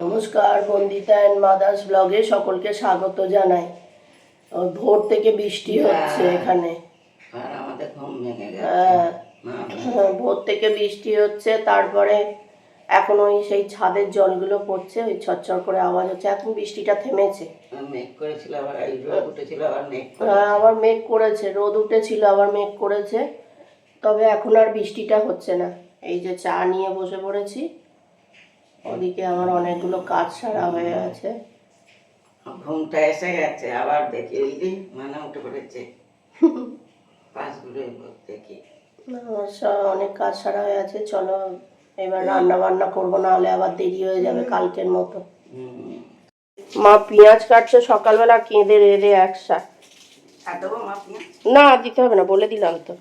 নমস্কার, Bandita and mother's ব্লগে সকলকে স্বাগত জানাই। ভোর থেকে বৃষ্টি হচ্ছে এখানে। ভোর থেকে বৃষ্টি হচ্ছে, তারপরে এখন ওই সেই ছাদের জলগুলো পড়ছে, ওই ছরছর করে আওয়াজ হচ্ছে। এখন বৃষ্টিটা থেমেছে। আবার মেঘ করেছে, রোদ উঠেছিল, আবার মেঘ করেছে। তবে এখন আর বৃষ্টিটা হচ্ছে না। এই যে চা নিয়ে বসে পড়েছি, ওদিকে আমার অনেকগুলো কাজ সারা হয়ে আছে। ঘুমটা এসে গেছে, আবার দেখি ওই যে মানে উঠে পড়েছে পাঁচগুলো দেখি। আমার অনেক কাজ সারা হয়ে আছে। চলো এবার রান্না বান্না করবো, না হলে আবার দেরি হয়ে যাবে কালকের মতো। মা পেঁয়াজ কাটছে সকালবেলা, কেঁদে রেঁধে একসাথ। না দিতে হবে না, বলে দিলাম তো,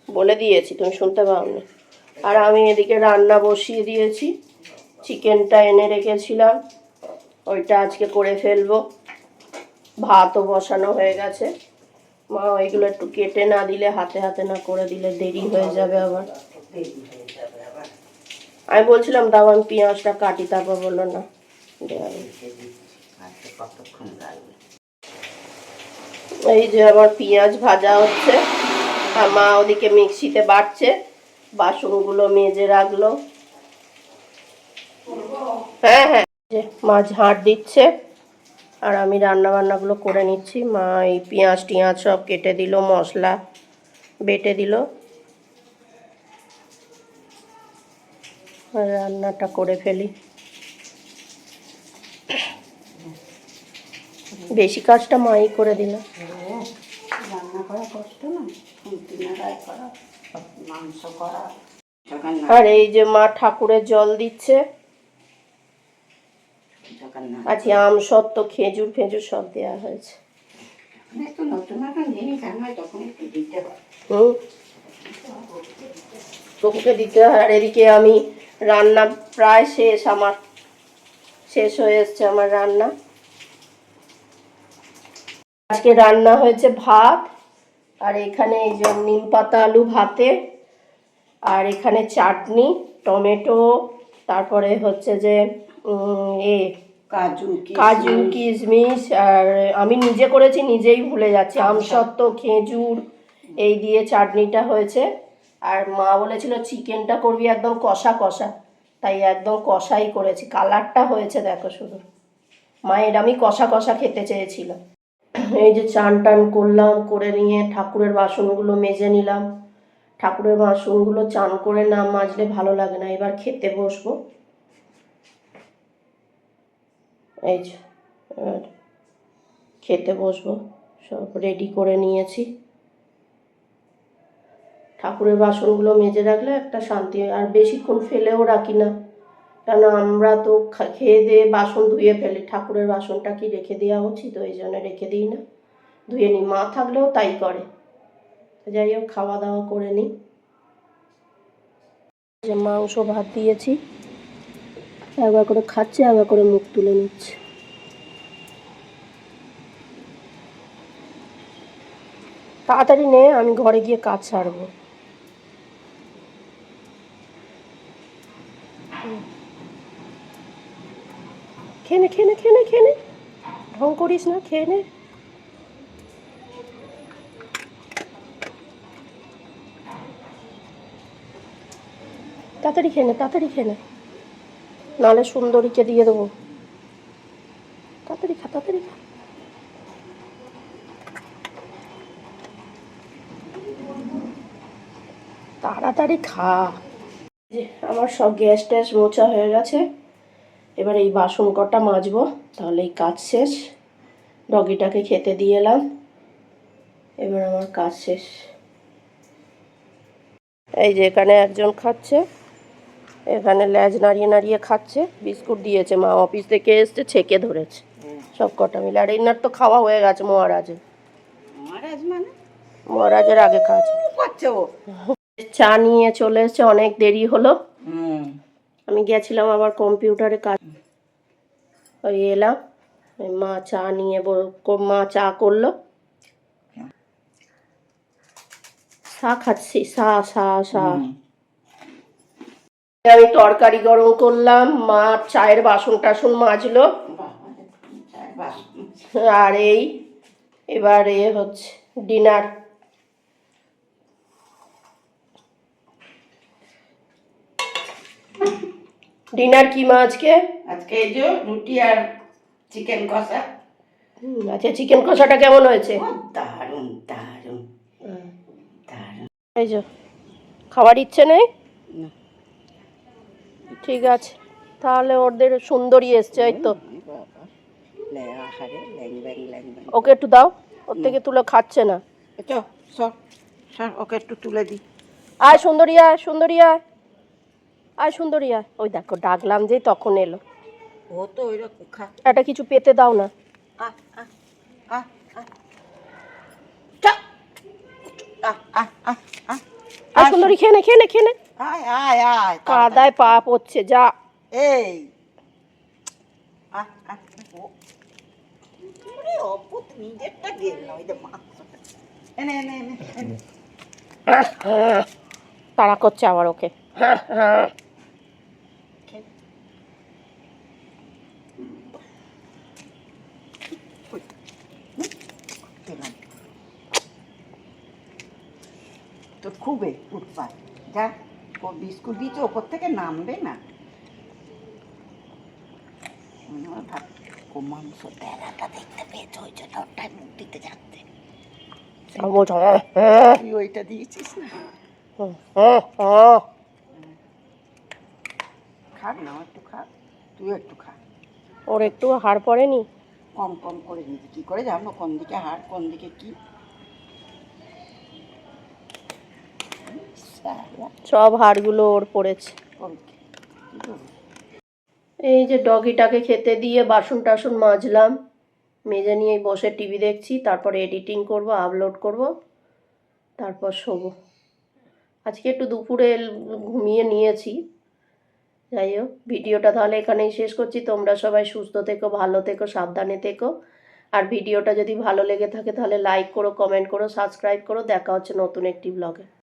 বলে দিয়েছি, তুমি শুনতে পাওনি। আর আমি এদিকে রান্না বসিয়ে দিয়েছি। চিকেনটা এনে রেখেছিলাম, ওইটা আজকে করে ফেলবো। ভাতও বসানো হয়ে গেছে। মা ওইগুলো একটু কেটে না দিলে, হাতে হাতে না করে দিলে দেরি হয়ে যাবে আবার। আমি বলছিলাম দাও আমি পেঁয়াজটা কাটি, তারপর বললো না। এই যে আমার পেঁয়াজ ভাজা হচ্ছে, আর মা ওদিকে মিক্সিতে বাটছে, বাসনগুলো মেজে রাখলো। হ্যাঁ হ্যাঁ, মা ঝাঁট দিচ্ছে আর আমি রান্না বান্নাগুলো করে নিচ্ছি। মা এই পেঁয়াজ টিয়াজ সব কেটে দিল, মশলা বেটে দিল, আর রান্নাটা করে ফেলি। বেশি কাজটা মাই করে দিল। রান্না করা কষ্ট না, করা, মাংস করা। আর এই যে মা ঠাকুরের জল দিচ্ছে। আজকে আম সত্ত্ব খেজুর ফেজুর সব দেওয়া হয়েছে। তোকে দিতে হয়। আর এদিকে আমি রান্না প্রায় শেষ, আমার শেষ হয়ে এসছে আমার রান্না। আজকে রান্না হয়েছে ভাত, আর এখানে এই যে নিম পাতা আলু ভাতে, আর এখানে চাটনি, টমেটো, তারপরে হচ্ছে যে কাজু কিশমিশ, আর আমি নিজে করেছি, নিজেই ভুলে যাচ্ছি, আমসত্ত্ব খেজুর এই দিয়ে চাটনিটা হয়েছে। আর মা বলেছিল চিকেনটা করবি একদম কষা কষা, তাই একদম কষাই করেছি। কালারটা হয়েছে দেখো শুধু, মায়ের আমি কষা কষা খেতে চেয়েছিলাম। এই যে চান টান করলাম, করে নিয়ে ঠাকুরের বাসনগুলো মেজে নিলাম। ঠাকুরের বাসনগুলো চান করে না মাজলে ভালো লাগে না। এবার খেতে বসবো। এই যে খেতে বসবো, সব রেডি করে নিয়েছি। ঠাকুরের বাসনগুলো মেজে রাখলে একটা শান্তি হয়, আর বেশিক্ষণ ফেলেও রাখি না, কেন আমরা তো খেয়ে দিয়ে বাসন ধুয়ে ফেলি। ঠাকুরের বাসনটা কি রেখে দেওয়া উচিত? ওই জন্য রেখে দিই না, ধুয়ে নিই। মা থাকলেও তাই করে। যাই হোক, খাওয়া দাওয়া করে নিই। যে মাংস ভাত দিয়েছি, একবার করে খাচ্ছে, একবার করে মুখ তুলে নিচ্ছে। তাড়াতাড়ি নে, আমি ঘরে গিয়ে কাজ সারবো। খেয়ে নে খেয়ে নে খেয়ে নে খেয়ে নে, ঢং করিস না, খেয়ে নে। তাড়াতাড়ি খেয়ে নে, তাড়াতাড়ি খেয়ে নে, নাহলে সুন্দরীকে দিয়ে দেবো। তাড়াতাড়ি খা, তাড়াতাড়ি খা। তাড়াতাড়ি খা। যে আমার সব গ্যাস ট্যাস মোছা হয়ে গেছে। এবার এই বাসন কটা মাজবো, তাহলে এই কাজ শেষ। ডগিটাকে খেতে দিয়ে এলাম, এবার আমার কাজ শেষ। এই যে এখানে একজন খাচ্ছে, এখানে ল্যাজ নাড়িয়ে নাড়িয়ে খাচ্ছে। বিস্কুট দিয়েছে মা, অফিস থেকে এসছে, ছেঁকে ধরেছে সব কটা মিলে। আর এনার তো খাওয়া হয়ে গেছে, মহারাজের। মহারাজের আগে খাচ্ছে। চা নিয়ে চলে এসছে, অনেক দেরি হলো। আমি গেছিলাম আবার কম্পিউটারে কাজ, ওই এলাম। মা চা নিয়ে মা চা করলো, চা খাচ্ছি, চা চা চা। আমি তরকারি গরম করলাম, মা চায়ের বাসন টাসন মাজলো, আর এই এবার হচ্ছে ডিনার। ডিনার কি মা আজকে? আজকে এই যে রুটি আর চিকেন কষা। আচ্ছা, চিকেন কষাটা কেমন হয়েছে? দারুণ দারুণ দারুণ। এই যে খাবার ইচ্ছে নেই, ঠিক আছে, তাহলে ওদের সুন্দরী এসছে, এই তো ওকে একটু দাও, ওর থেকে তুলে খাচ্ছে না। ওকে একটু তুলে দিই। আয় সুন্দরী, আয় সুন্দরী, আয় আয় সুন্দরী, আয়। ওই দেখো ডাকলাম যে তখন এলো। ও তো ওইরকম খা। একটা কিছু পেতে দাও না। আর সুন্দরী খেয়ে নে, খেয়ে নে, খেয়ে নে। আয় আয় আয়, কাদায় পা পড়ছে, যা। এই অপত নিজেরটা গেল না, ওই যে মাংসটা এনে এনে এনে এনে। তাড়া করছে আবার ওকে। তো খুবই উৎপাত, যা ও বিস্কুট দিচ্ছে ওপর থেকে নামবে না। ভাব ও মাংস তেলাটা দেখতে পেয়েছে, ওই জন্য ওটাই মুখ দিতে যাচ্ছে। তুই ওইটা দিয়েছিস না? খাক না, একটু খা, তুই একটু খা। ওর একটু হাড় পড়েনি? কম কম করে দিয়েছি, কি করে জানবো কোন দিকে হাড় কোন দিকে কি? সব হাড়গুলো ওর পড়েছে। এই যে ডগিটাকে খেতে দিয়ে বাসন টাসন মাজলাম, মেজে নিয়ে বসে টিভি দেখছি, তারপরে এডিটিং করব, আপলোড করব, তারপর শোবো। আজকে একটু দুপুরে ঘুমিয়ে নিয়েছি। যাই হোক, ভিডিওটা তাহলে এখানেই শেষ করছি। তোমরা সবাই সুস্থ থেকো, ভালো থেকো, সাবধানে থেকো। আর ভিডিওটা যদি ভালো লেগে থাকে তাহলে লাইক করো, কমেন্ট করো, সাবস্ক্রাইব করো। দেখা হচ্ছে নতুন একটি ব্লগে।